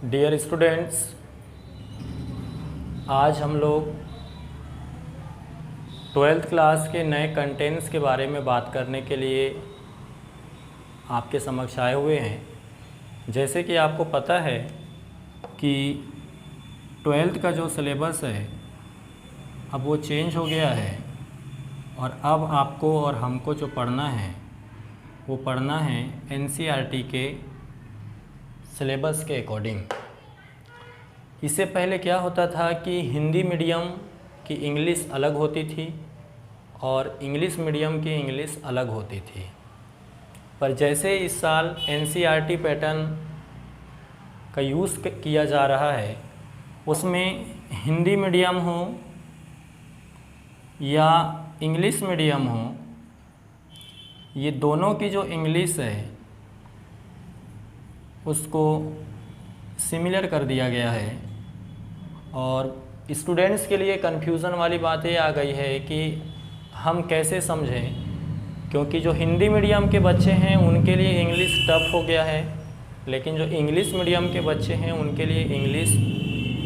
Dear students, आज हम लोग 12th क्लास के नए कंटेंट्स के बारे में बात करने के लिए आपके समक्ष आए हुए हैं। जैसे कि आपको पता है कि 12th का जो सिलेबस है अब वो चेंज हो गया है और अब आपको और हमको जो पढ़ना है वो पढ़ना है NCERT के सिलेबस के अकॉर्डिंग। इससे पहले क्या होता था कि हिंदी मीडियम की इंग्लिश अलग होती थी और इंग्लिश मीडियम की इंग्लिश अलग होती थी। पर जैसे इस साल NCERT पैटर्न का यूज़ किया जा रहा है, उसमें हिंदी मीडियम हो या इंग्लिश मीडियम हो, ये दोनों की जो इंग्लिश है उसको सिमिलर कर दिया गया है। और स्टूडेंट्स के लिए कन्फ्यूज़न वाली बात ये आ गई है कि हम कैसे समझें, क्योंकि जो हिंदी मीडियम के बच्चे हैं उनके लिए इंग्लिश टफ हो गया है, लेकिन जो इंग्लिश मीडियम के बच्चे हैं उनके लिए इंग्लिश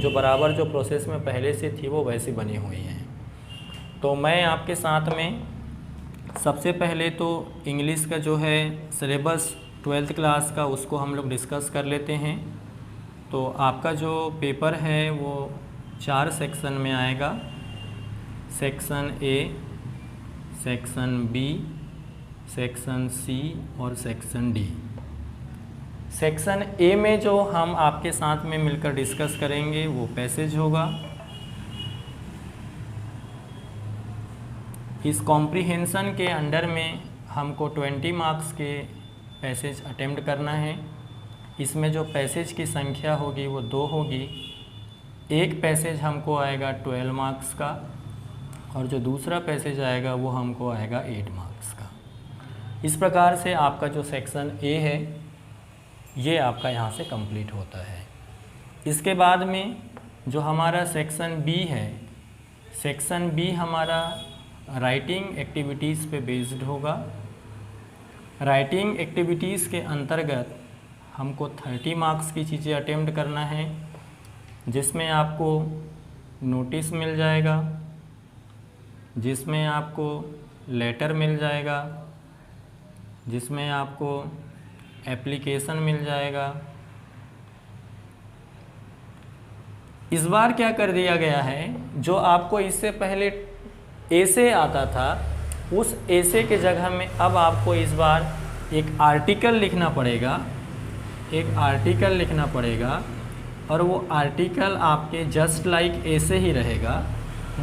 जो बराबर जो प्रोसेस में पहले से थी वो वैसी बनी हुई है। तो मैं आपके साथ में सबसे पहले तो इंग्लिश का जो है सिलेबस 12th क्लास का उसको हम लोग डिस्कस कर लेते हैं। तो आपका जो पेपर है वो 4 सेक्शन में आएगा। Section A, section B, section C और सेक्शन डी। सेक्शन ए में जो हम आपके साथ में मिलकर डिस्कस करेंगे वो पैसेज होगा। इस कॉम्प्रिहेंशन के अंडर में हमको 20 मार्क्स के पैसेज अटेम्प्ट करना है। इसमें जो पैसेज की संख्या होगी वो 2 होगी। एक पैसेज हमको आएगा 12 मार्क्स का और जो दूसरा पैसेज आएगा वो हमको आएगा 8 मार्क्स का। इस प्रकार से आपका जो सेक्शन ए है ये आपका यहाँ से कंप्लीट होता है। इसके बाद में जो हमारा सेक्शन बी है, सेक्शन बी हमारा राइटिंग एक्टिविटीज़ पे बेस्ड होगा। राइटिंग एक्टिविटीज़ के अंतर्गत हमको 30 मार्क्स की चीज़ें अटेम्प्ट करना है, जिसमें आपको नोटिस मिल जाएगा, जिसमें आपको लेटर मिल जाएगा, जिसमें आपको एप्लीकेशन मिल जाएगा। इस बार क्या कर दिया गया है, जो आपको इससे पहले एसे आता था उस एसे के जगह में अब आपको इस बार एक आर्टिकल लिखना पड़ेगा। एक आर्टिकल लिखना पड़ेगा और वो आर्टिकल आपके जस्ट लाइक एसे ही रहेगा।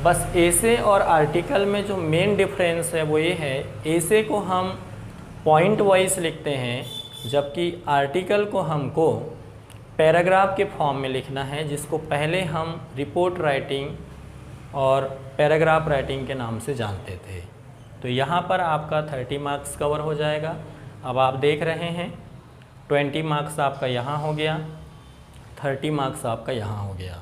बस एसे और आर्टिकल में जो मेन डिफरेंस है वो ये है, एसे को हम पॉइंट वाइज लिखते हैं जबकि आर्टिकल को हमको पैराग्राफ के फॉर्म में लिखना है, जिसको पहले हम रिपोर्ट राइटिंग और पैराग्राफ राइटिंग के नाम से जानते थे। तो यहाँ पर आपका 30 मार्क्स कवर हो जाएगा। अब आप देख रहे हैं 20 मार्क्स आपका यहाँ हो गया, 30 मार्क्स आपका यहाँ हो गया।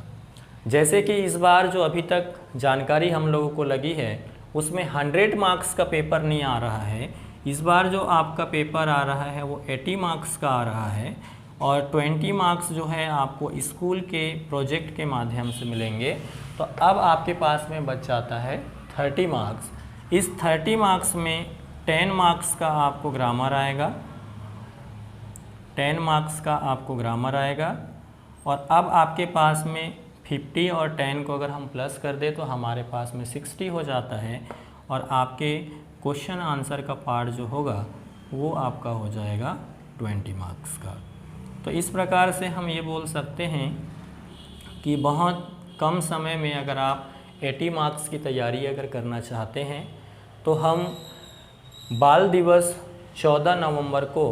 जैसे कि इस बार जो अभी तक जानकारी हम लोगों को लगी है उसमें 100 मार्क्स का पेपर नहीं आ रहा है। इस बार जो आपका पेपर आ रहा है वो 80 मार्क्स का आ रहा है और 20 मार्क्स जो है आपको स्कूल के प्रोजेक्ट के माध्यम से मिलेंगे। तो अब आपके पास में बच जाता है 30 मार्क्स। इस 30 मार्क्स में 10 मार्क्स का आपको ग्रामर आएगा, 10 मार्क्स का आपको ग्रामर आएगा। और अब आपके पास में 50 और 10 को अगर हम प्लस कर दें तो हमारे पास में 60 हो जाता है और आपके क्वेश्चन आंसर का पार्ट जो होगा वो आपका हो जाएगा 20 मार्क्स का। तो इस प्रकार से हम ये बोल सकते हैं कि बहुत कम समय में अगर आप 80 मार्क्स की तैयारी अगर करना चाहते हैं तो हम बाल दिवस 14 नवंबर को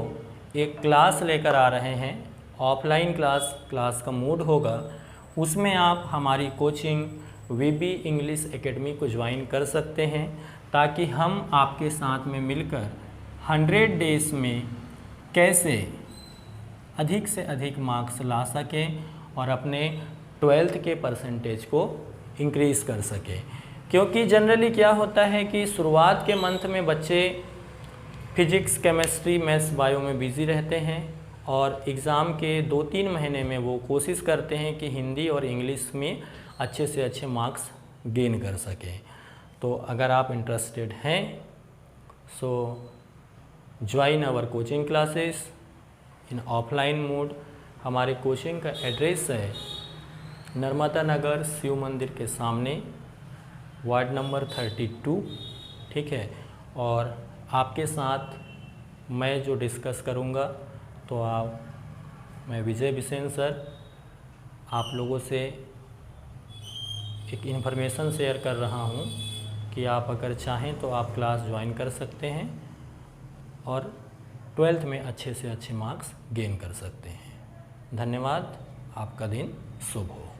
एक क्लास लेकर आ रहे हैं। ऑफलाइन क्लास का मूड होगा, उसमें आप हमारी कोचिंग VB इंग्लिश एकेडमी को ज्वाइन कर सकते हैं, ताकि हम आपके साथ में मिलकर 100 डेज़ में कैसे अधिक से अधिक मार्क्स ला सकें और अपने 12th के परसेंटेज को इंक्रीज़ कर सके। क्योंकि जनरली क्या होता है कि शुरुआत के मंथ में बच्चे फिजिक्स, केमिस्ट्री, मैथ्स, बायो में बिज़ी रहते हैं और एग्ज़ाम के 2-3 महीने में वो कोशिश करते हैं कि हिंदी और इंग्लिश में अच्छे से अच्छे मार्क्स गेन कर सकें। तो अगर आप इंटरेस्टेड हैं so join our coaching classes in offline mode. हमारे कोचिंग का एड्रेस है नर्मदा नगर शिव मंदिर के सामने, वार्ड नंबर 32, ठीक है। और आपके साथ मैं जो डिस्कस करूँगा तो मैं विजय बिसेन सर आप लोगों से एक इन्फॉर्मेशन शेयर कर रहा हूँ कि आप अगर चाहें तो आप क्लास ज्वाइन कर सकते हैं और 12th में अच्छे से अच्छे मार्क्स गेन कर सकते हैं। धन्यवाद, आपका दिन शुभ हो।